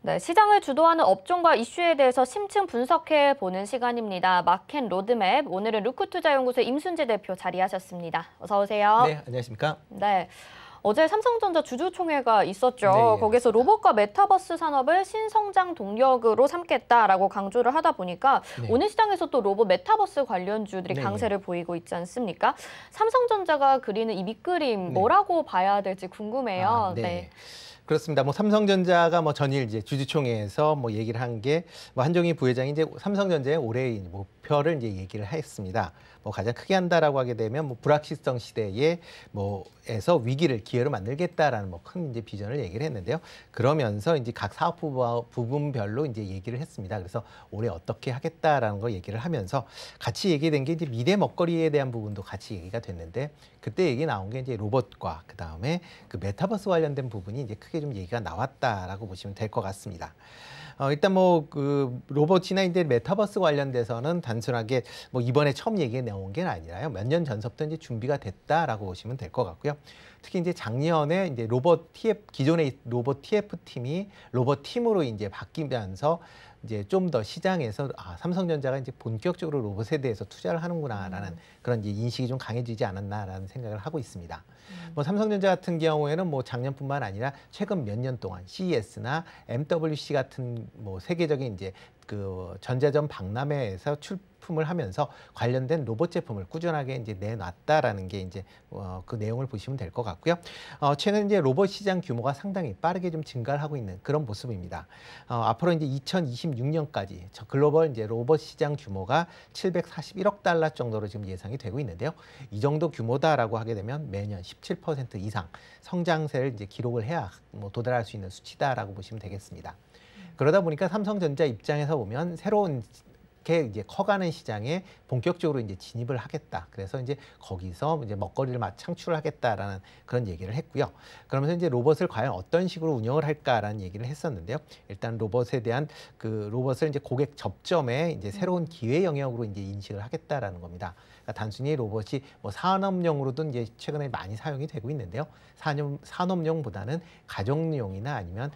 네, 시장을 주도하는 업종과 이슈에 대해서 심층 분석해 보는 시간입니다. 마켓 로드맵, 오늘은 루크투자연구소 임순재 대표 자리하셨습니다. 어서 오세요. 네, 안녕하십니까? 네. 어제 삼성전자 주주총회가 있었죠. 네, 예, 거기서 맞습니다. 로봇과 메타버스 산업을 신성장 동력으로 삼겠다라고 강조를 하다 보니까 네. 오늘 시장에서 또 로봇 메타버스 관련주들이 네, 강세를 보이고 있지 않습니까? 삼성전자가 그리는 이 밑그림 네. 뭐라고 봐야 될지 궁금해요. 네. 그렇습니다. 삼성전자가 전일 이제 주주총회에서 얘기를 한 게 한종희 부회장이 이제 삼성전자의 올해의 목표를 이제 얘기를 했습니다. 가장 크게 한다라고 하게 되면 불확실성 시대에 에서 위기를 기회로 만들겠다라는 큰 이제 비전을 얘기를 했는데요. 그러면서 이제 각 사업 부분별로 이제 얘기를 했습니다. 그래서 올해 어떻게 하겠다라는 거 얘기를 하면서 같이 얘기된 게 이제 미래 먹거리에 대한 부분도 같이 얘기가 됐는데 그때 얘기 나온 게 이제 로봇과 그다음에 그 메타버스 관련된 부분이 이제 크게 좀 얘기가 나왔다라고 보시면 될 것 같습니다. 일단 그 로봇이나 이제 메타버스 관련돼서는 단순하게 이번에 처음 얘기 나온 게 아니라요. 몇 년 전서부터 이제 준비가 됐다라고 보시면 될 것 같고요. 특히 이제 작년에 이제 기존의 로봇 TF 팀이 로봇 팀으로 이제 바뀌면서 이제 좀 더 시장에서 삼성전자가 이제 본격적으로 로봇에 대해서 투자를 하는구나라는 그런 이제 인식이 좀 강해지지 않았나라는 생각을 하고 있습니다. 삼성전자 같은 경우에는 작년뿐만 아니라 최근 몇 년 동안 CES나 MWC 같은 세계적인 이제 그 전자점 박람회에서 출품을 하면서 관련된 로봇 제품을 꾸준하게 이제 내놨다라는 게 이제 그 내용을 보시면 될 것 같고요. 최근 이제 로봇 시장 규모가 상당히 빠르게 좀 증가를 하고 있는 그런 모습입니다. 앞으로 이제 2026년까지 글로벌 이제 로봇 시장 규모가 741억 달러 정도로 지금 예상이 되고 있는데요. 이 정도 규모다라고 하게 되면 매년 17% 이상 성장세를 이제 기록을 해야 도달할 수 있는 수치다라고 보시면 되겠습니다. 그러다 보니까 삼성전자 입장에서 보면 새로운 이제 커가는 시장에 본격적으로 이제 진입을 하겠다. 그래서 이제 거기서 이제 먹거리를 창출을 하겠다라는 그런 얘기를 했고요. 그러면서 이제 로봇을 과연 어떤 식으로 운영을 할까라는 얘기를 했었는데요. 일단 로봇에 대한 그 로봇을 이제 고객 접점에 이제 새로운 기회 영역으로 이제 인식을 하겠다라는 겁니다. 그러니까 단순히 로봇이 산업용으로도 이제 최근에 많이 사용이 되고 있는데요. 산업용보다는 가정용이나 아니면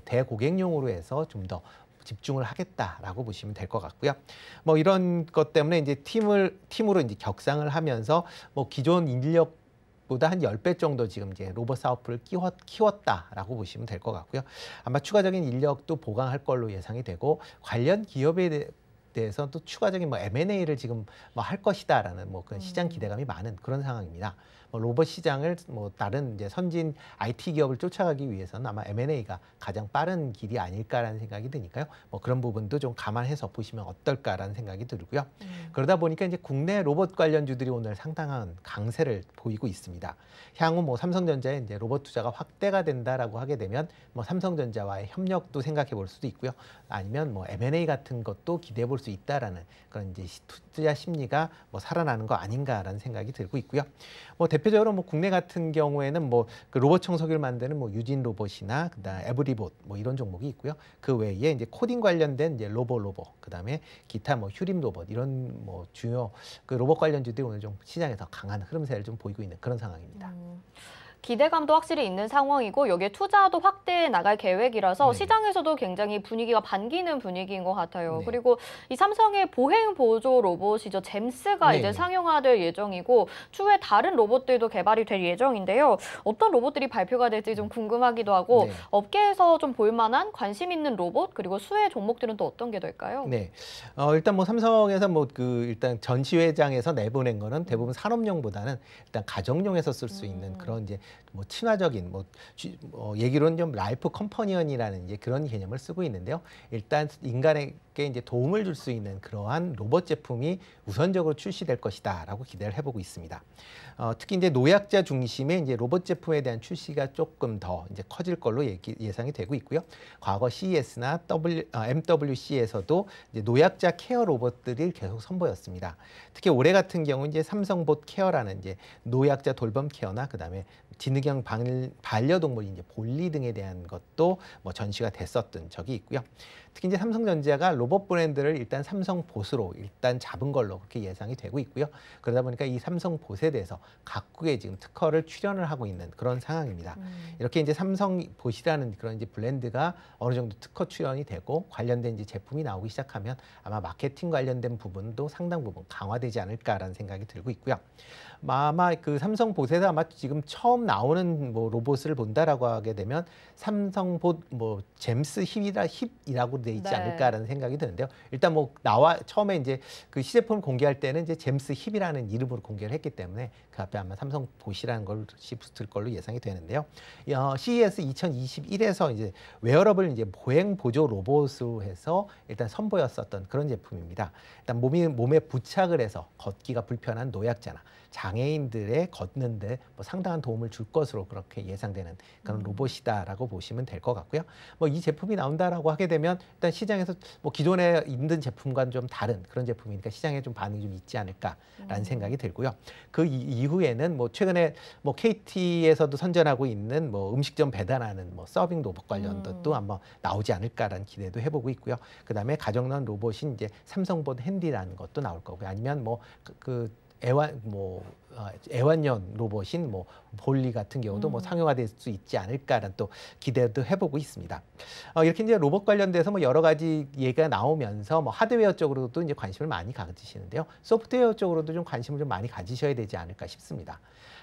대고객용으로 해서 좀 더 집중을 하겠다라고 보시면 될 것 같고요. 이런 것 때문에 이제 팀으로 이제 격상을 하면서 기존 인력보다 한 10배 정도 지금 이제 로봇 사업부를 키웠다라고 보시면 될 것 같고요. 아마 추가적인 인력도 보강할 걸로 예상이 되고 관련 기업에 대해서 또 추가적인 M&A를 지금 할 것이다라는 그런 시장 기대감이 많은 그런 상황입니다. 로봇 시장을 다른 이제 선진 IT 기업을 쫓아가기 위해서는 아마 M&A가 가장 빠른 길이 아닐까라는 생각이 드니까요. 그런 부분도 좀 감안해서 보시면 어떨까라는 생각이 들고요. 그러다 보니까 이제 국내 로봇 관련주들이 오늘 상당한 강세를 보이고 있습니다. 향후 삼성전자의 이제 로봇 투자가 확대가 된다라고 하게 되면 삼성전자와의 협력도 생각해 볼 수도 있고요. 아니면 M&A 같은 것도 기대해 볼 수 있다라는 그런 이제 투자 심리가 살아나는 거 아닌가라는 생각이 들고 있고요. 대표적으로 국내 같은 경우에는 그 로봇 청소기를 만드는 유진 로봇이나 그다음 에브리봇 이런 종목이 있고요. 그 외에 이제 코딩 관련된 이제 로봇 그다음에 기타 휴림 로봇 이런 주요 그 로봇 관련주들이 오늘 좀 시장에서 강한 흐름세를 좀 보이고 있는 그런 상황입니다. 기대감도 확실히 있는 상황이고 여기에 투자도 확대해 나갈 계획이라서 네. 시장에서도 굉장히 분위기가 반기는 분위기인 것 같아요. 네. 그리고 이 삼성의 보행 보조 로봇이죠. 잼스가 네. 이제 상용화될 예정이고 추후에 다른 로봇들도 개발이 될 예정인데요. 어떤 로봇들이 발표가 될지 좀 궁금하기도 하고 네. 업계에서 좀 볼만한 관심 있는 로봇 그리고 수혜 종목들은 또 어떤 게 될까요? 네, 일단 삼성에서 일단 전시회장에서 내보낸 거는 대부분 산업용보다는 일단 가정용에서 쓸 수 있는 그런 이제 친화적인 얘기로는 좀 라이프 컴퍼니언이라는 이제 그런 개념을 쓰고 있는데요. 일단 인간에게 이제 도움을 줄 수 있는 그러한 로봇 제품이 우선적으로 출시될 것이다라고 기대를 해보고 있습니다. 특히 이제 노약자 중심의 이제 로봇 제품에 대한 출시가 조금 더 이제 커질 걸로 예상이 되고 있고요. 과거 CES나 MWC에서도 이제 노약자 케어 로봇들이 계속 선보였습니다. 특히 올해 같은 경우 이제 삼성봇 케어라는 이제 노약자 돌봄 케어나 그다음에 지능형 반려동물 이제 볼리 등에 대한 것도 전시가 됐었던 적이 있고요. 특히 이제 삼성전자가 로봇 브랜드를 일단 삼성봇으로 일단 잡은 걸로 그렇게 예상이 되고 있고요. 그러다 보니까 이 삼성봇에 대해서 각국의 지금 특허를 출연을 하고 있는 그런 상황입니다. 이렇게 이제 삼성봇이라는 그런 이제 브랜드가 어느 정도 특허 출연이 되고 관련된 이제 제품이 나오기 시작하면 아마 마케팅 관련된 부분도 상당 부분 강화되지 않을까라는 생각이 들고 있고요. 아마 그 삼성봇에서 아마 지금 처음 나오는 뭐 로봇을 본다라고 하게 되면 삼성봇 뭐 잼스 힙이라고 돼 있지 네. 않을까라는 생각이 드는데요. 일단 뭐 처음에 이제 그 시제품을 공개할 때는 이제 잼스 힙이라는 이름으로 공개를 했기 때문에 그 앞에 아마 삼성봇이라는 것이 붙을 걸로 예상이 되는데요. CES 2021에서 이제 웨어러블 이제 보행 보조 로봇으로 해서 일단 선보였었던 그런 제품입니다. 일단 몸에 부착을 해서 걷기가 불편한 노약자나 장애인들의 걷는데 뭐 상당한 도움을 줄 것으로 그렇게 예상되는 그런 로봇이다라고 보시면 될 것 같고요. 뭐 이 제품이 나온다라고 하게 되면 일단 시장에서 뭐 기존에 있는 제품과는 좀 다른 그런 제품이니까 시장에 좀 반응이 좀 있지 않을까라는 생각이 들고요. 그 이후에는 뭐 최근에 뭐 KT에서도 선전하고 있는 뭐 음식점 배달하는 뭐 서빙 로봇 관련도 또 한번 나오지 않을까라는 기대도 해보고 있고요. 그다음에 가정용 로봇인 이제 삼성봇 핸디라는 것도 나올 거고요. 아니면 뭐 애완용 로봇인 뭐 볼리 같은 경우도 뭐 상용화될 수 있지 않을까라는 또 기대도 해보고 있습니다. 이렇게 이제 로봇 관련돼서 뭐 여러 가지 얘기가 나오면서 뭐 하드웨어 쪽으로도 이제 관심을 많이 가지시는데요. 소프트웨어 쪽으로도 좀 관심을 좀 많이 가지셔야 되지 않을까 싶습니다.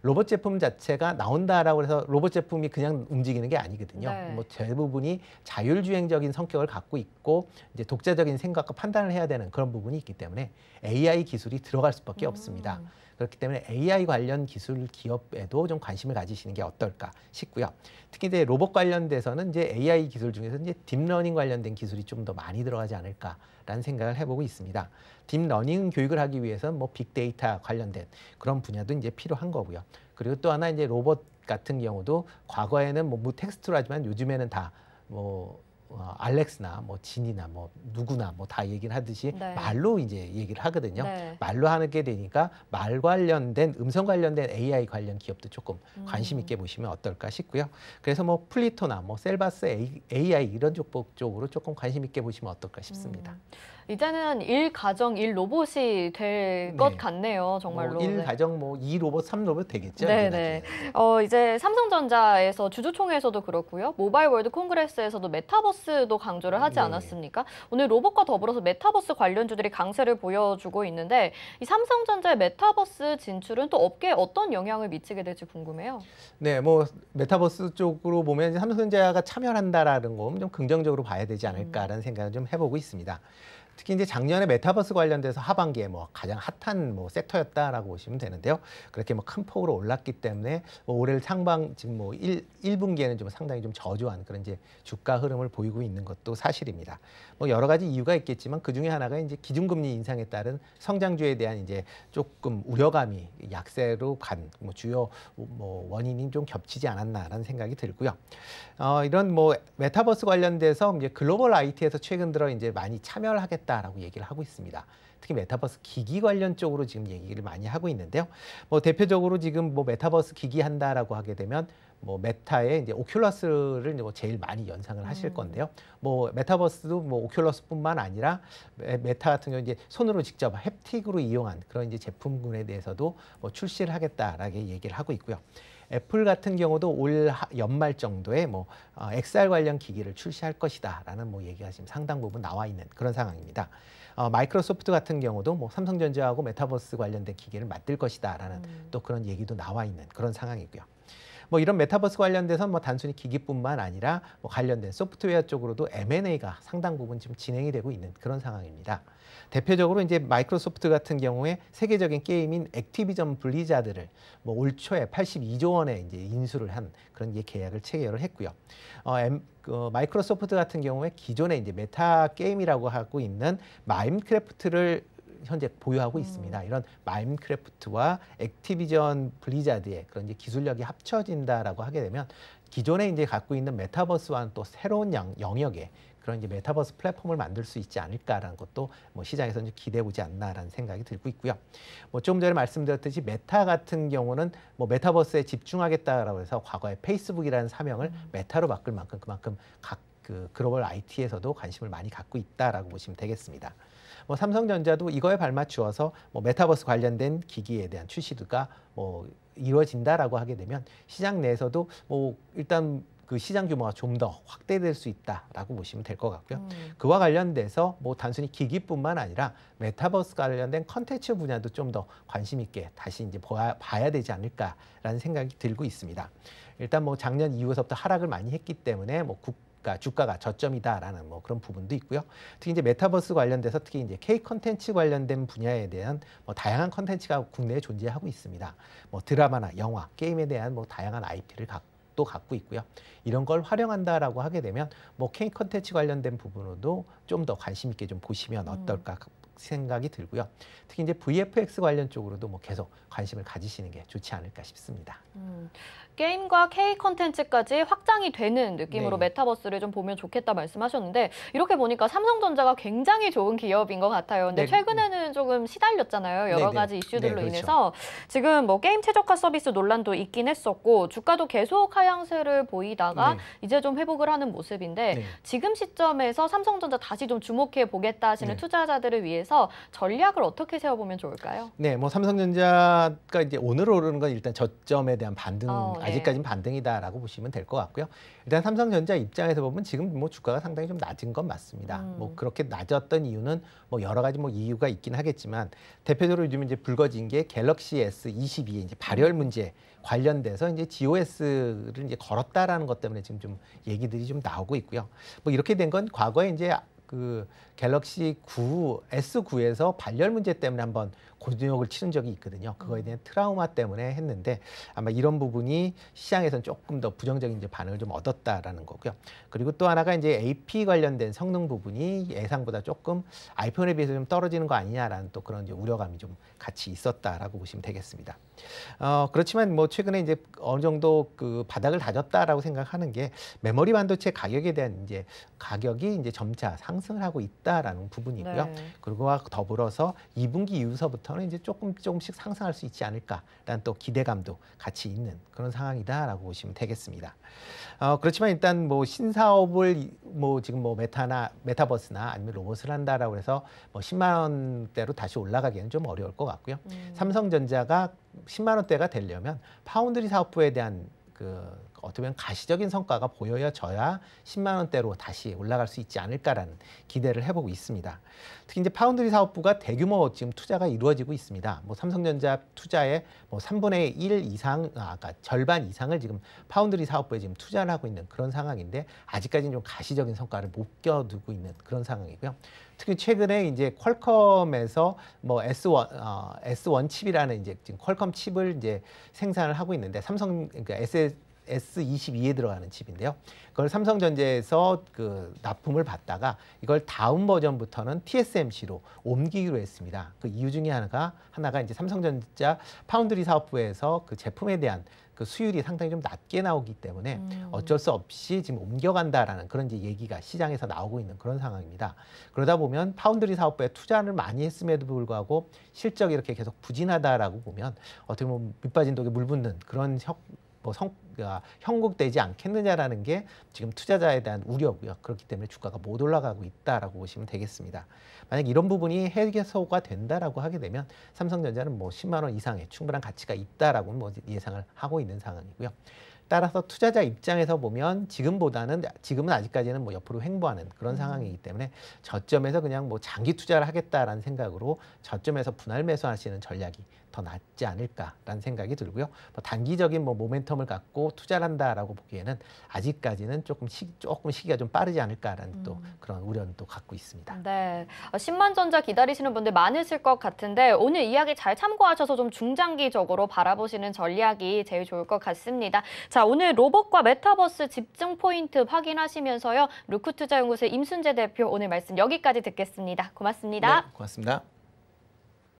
로봇 제품 자체가 나온다라고 해서 로봇 제품이 그냥 움직이는 게 아니거든요. 네. 뭐 대부분이 자율주행적인 성격을 갖고 있고 이제 독자적인 생각과 판단을 해야 되는 그런 부분이 있기 때문에 AI 기술이 들어갈 수밖에 없습니다. 그렇기 때문에 AI 관련 기술 기업에도 좀 관심을 가지시는 게 어떨까 싶고요. 특히 이제 로봇 관련돼서는 이제 AI 기술 중에서 이제 딥러닝 관련된 기술이 좀 더 많이 들어가지 않을까라는 생각을 해보고 있습니다. 딥러닝 교육을 하기 위해서는 뭐 빅데이터 관련된 그런 분야도 이제 필요한 거고요. 그리고 또 하나 이제 로봇 같은 경우도 과거에는 뭐 무텍스트로 하지만 요즘에는 다 뭐 알렉스나 뭐 진이나 뭐 누구나 뭐 다 얘기를 하듯이 네. 말로 이제 얘기를 하거든요. 네. 말로 하게 되니까 말 관련된 음성 관련된 AI 관련 기업도 조금 관심 있게 보시면 어떨까 싶고요. 그래서 뭐 플리토나 뭐 셀바스 AI 이런 쪽으로 조금 관심 있게 보시면 어떨까 싶습니다. 이제는 1가정 1로봇이 될 것 네. 같네요, 정말로. 뭐 1 네. 가정 뭐 2로봇, 3로봇 되겠죠. 네네. 이제 삼성전자에서 주주총회에서도 그렇고요. 모바일 월드 콩그레스에서도 메타버스도 강조를 하지 네. 않았습니까? 오늘 로봇과 더불어서 메타버스 관련주들이 강세를 보여주고 있는데 이 삼성전자의 메타버스 진출은 또 업계에 어떤 영향을 미치게 될지 궁금해요. 네, 뭐 메타버스 쪽으로 보면 이제 삼성전자가 참여한다라는 거 좀 긍정적으로 봐야 되지 않을까라는 생각을 좀 해보고 있습니다. 특히 이제 작년에 메타버스 관련돼서 하반기에 뭐 가장 핫한 뭐 섹터였다라고 보시면 되는데요. 그렇게 뭐 큰 폭으로 올랐기 때문에 뭐 올해 상반 지금 뭐 1분기에는 좀 상당히 좀 저조한 그런 이제 주가 흐름을 보이고 있는 것도 사실입니다. 뭐 여러 가지 이유가 있겠지만 그 중에 하나가 이제 기준금리 인상에 따른 성장주에 대한 이제 조금 우려감이 약세로 간 뭐 주요 뭐 원인이 좀 겹치지 않았나라는 생각이 들고요. 이런 뭐 메타버스 관련돼서 이제 글로벌 IT에서 최근 들어 이제 많이 참여를 하겠다라고 얘기를 하고 있습니다. 특히 메타버스 기기 관련 쪽으로 지금 얘기를 많이 하고 있는데요. 뭐 대표적으로 지금 뭐 메타버스 기기 한다라고 하게 되면 뭐 메타의 이제 오큘러스를 뭐 제일 많이 연상을 하실 건데요. 뭐 메타버스도 뭐 오큘러스뿐만 아니라 메타 같은 경우 이제 손으로 직접 햅틱으로 이용한 그런 이제 제품군에 대해서도 뭐 출시를 하겠다라고 얘기를 하고 있고요. 애플 같은 경우도 올 연말 정도에 뭐 XR 관련 기기를 출시할 것이다라는 뭐 얘기가 지금 상당 부분 나와 있는 그런 상황입니다. 마이크로소프트 같은 경우도 뭐 삼성전자하고 메타버스 관련된 기기를 만들 것이다라는 또 그런 얘기도 나와 있는 그런 상황이고요. 뭐 이런 메타버스 관련돼서 뭐 단순히 기기뿐만 아니라 뭐 관련된 소프트웨어 쪽으로도 M&A가 상당 부분 지금 진행이 되고 있는 그런 상황입니다. 대표적으로 이제 마이크로소프트 같은 경우에 세계적인 게임인 액티비전 블리자드를 뭐 올 초에 82조 원에 이제 인수를 한 그런 계약을 체결을 했고요. 마이크로소프트 같은 경우에 기존에 이제 메타 게임이라고 하고 있는 마인크래프트를 현재 보유하고 있습니다. 이런 마인크래프트와 액티비전 블리자드의 그런 이제 기술력이 합쳐진다라고 하게 되면 기존에 이제 갖고 있는 메타버스와는 또 새로운 영역의 그런 이제 메타버스 플랫폼을 만들 수 있지 않을까라는 것도 뭐 시장에서 이제 기대해 보지 않나라는 생각이 들고 있고요. 뭐 조금 전에 말씀드렸듯이 메타 같은 경우는 뭐 메타버스에 집중하겠다라고 해서 과거에 페이스북이라는 사명을 메타로 바꿀 만큼 그만큼 그 글로벌 IT에서도 관심을 많이 갖고 있다라고 보시면 되겠습니다. 뭐 삼성전자도 이거에 발맞추어서 뭐 메타버스 관련된 기기에 대한 출시가 뭐 이루어진다라고 하게 되면 시장 내에서도 뭐 일단 그 시장 규모가 좀 더 확대될 수 있다라고 보시면 될 것 같고요. 그와 관련돼서 뭐 단순히 기기뿐만 아니라 메타버스 관련된 컨텐츠 분야도 좀 더 관심 있게 다시 이제 봐야 되지 않을까라는 생각이 들고 있습니다. 일단 뭐 작년 이후서부터 하락을 많이 했기 때문에 뭐 주가가 저점이다라는 뭐 그런 부분도 있고요. 특히 이제 메타버스 관련돼서 특히 이제 K 컨텐츠 관련된 분야에 대한 뭐 다양한 컨텐츠가 국내에 존재하고 있습니다. 뭐 드라마나 영화, 게임에 대한 뭐 다양한 IP를 또 갖고 있고요. 이런 걸 활용한다라고 하게 되면 뭐 K 컨텐츠 관련된 부분으로도 좀 더 관심 있게 좀 보시면 어떨까 생각이 들고요. 특히 이제 VFX 관련 쪽으로도 뭐 계속 관심을 가지시는 게 좋지 않을까 싶습니다. 게임과 K 컨텐츠까지 확장이 되는 느낌으로 네. 메타버스를 좀 보면 좋겠다 말씀하셨는데 이렇게 보니까 삼성전자가 굉장히 좋은 기업인 것 같아요. 근데 네. 최근에는 조금 시달렸잖아요. 여러 네, 네. 가지 이슈들로 네, 그렇죠. 인해서 지금 뭐 게임 최저가 서비스 논란도 있긴 했었고 주가도 계속 하향세를 보이다가 네. 이제 좀 회복을 하는 모습인데 네. 지금 시점에서 삼성전자 다시 좀 주목해 보겠다 하시는 네. 투자자들을 위해서 전략을 어떻게 세워보면 좋을까요? 네, 뭐 삼성전자가 이제 오늘 오르는 건 일단 저점에 대한 반등, 네. 아직까지는 반등이다라고 보시면 될 것 같고요. 일단 삼성전자 입장에서 보면 지금 뭐 주가가 상당히 좀 낮은 건 맞습니다. 뭐 그렇게 낮았던 이유는 뭐 여러 가지 뭐 이유가 있긴 하겠지만 대표적으로 요즘 이제 불거진 게 갤럭시 S22의 이제 발열 문제 관련돼서 이제 GOS를 이제 걸었다라는 것 때문에 지금 좀 얘기들이 좀 나오고 있고요. 뭐 이렇게 된 건 과거에 이제 그 갤럭시 9, S9에서 발열 문제 때문에 한번 고전역을 치른 적이 있거든요. 그거에 대한 트라우마 때문에 했는데 아마 이런 부분이 시장에서는 조금 더 부정적인 이제 반응을 좀 얻었다라는 거고요. 그리고 또 하나가 이제 AP 관련된 성능 부분이 예상보다 조금 아이폰에 비해서 좀 떨어지는 거 아니냐라는 또 그런 이제 우려감이 좀 같이 있었다라고 보시면 되겠습니다. 그렇지만 뭐 최근에 이제 어느 정도 그 바닥을 다졌다라고 생각하는 게 메모리 반도체 가격에 대한 이제 가격이 이제 점차 상승을 하고 있다라는 부분이고요. 네. 그리고 더불어서 2분기 이후서부터는 이제 조금씩 상승할 수 있지 않을까라는 또 기대감도 같이 있는 그런 상황이다라고 보시면 되겠습니다. 그렇지만 일단 뭐 신사업을 뭐 지금 뭐 메타버스나 아니면 로봇을 한다라고 해서 뭐 10만 원대로 다시 올라가기는 좀 어려울 것 같고요. 삼성전자가 10만 원대가 되려면 파운드리 사업부에 대한 그 어떻게 보면 가시적인 성과가 보여져야 10만 원대로 다시 올라갈 수 있지 않을까라는 기대를 해보고 있습니다. 특히 이제 파운드리 사업부가 대규모 지금 투자가 이루어지고 있습니다. 뭐 삼성전자 투자의 뭐 3분의 1 이상, 아까 절반 이상을 지금 파운드리 사업부에 지금 투자를 하고 있는 그런 상황인데 아직까지는 좀 가시적인 성과를 못 껴두고 있는 그런 상황이고요. 특히 최근에 이제 퀄컴에서 뭐 S1 칩이라는 이제 지금 퀄컴 칩을 이제 생산을 하고 있는데 그러니까 S22에 들어가는 칩인데요. 그걸 삼성전자에서 그 납품을 받다가 이걸 다음 버전부터는 TSMC로 옮기기로 했습니다. 그 이유 중에 하나가 이제 삼성전자 파운드리 사업부에서 그 제품에 대한 그 수율이 상당히 좀 낮게 나오기 때문에 어쩔 수 없이 지금 옮겨간다라는 그런 이제 얘기가 시장에서 나오고 있는 그런 상황입니다. 그러다 보면 파운드리 사업부에 투자를 많이 했음에도 불구하고 실적이 이렇게 계속 부진하다라고 보면 어떻게 보면 밑빠진 독에 물 붓는 그런 형국되지 않겠느냐라는 게 지금 투자자에 대한 우려고요. 그렇기 때문에 주가가 못 올라가고 있다라고 보시면 되겠습니다. 만약 이런 부분이 해소가 된다라고 하게 되면 삼성전자는 뭐 10만 원 이상의 충분한 가치가 있다라고 뭐 예상을 하고 있는 상황이고요. 따라서 투자자 입장에서 보면 지금은 아직까지는 뭐 옆으로 횡보하는 그런 상황이기 때문에 저점에서 그냥 뭐 장기 투자를 하겠다라는 생각으로 저점에서 분할 매수하시는 전략이 더 낫지 않을까라는 생각이 들고요. 뭐 단기적인 뭐 모멘텀을 갖고 투자를 한다라고 보기에는 아직까지는 조금 시기가 좀 빠르지 않을까라는 또 그런 우려는 또 갖고 있습니다. 네, 10만 전자 기다리시는 분들 많으실 것 같은데 오늘 이야기 잘 참고하셔서 좀 중장기적으로 바라보시는 전략이 제일 좋을 것 같습니다. 자, 오늘 로봇과 메타버스 집중 포인트 확인하시면서요. 루크투자연구소의 임순재 대표 오늘 말씀 여기까지 듣겠습니다. 고맙습니다. 네, 고맙습니다.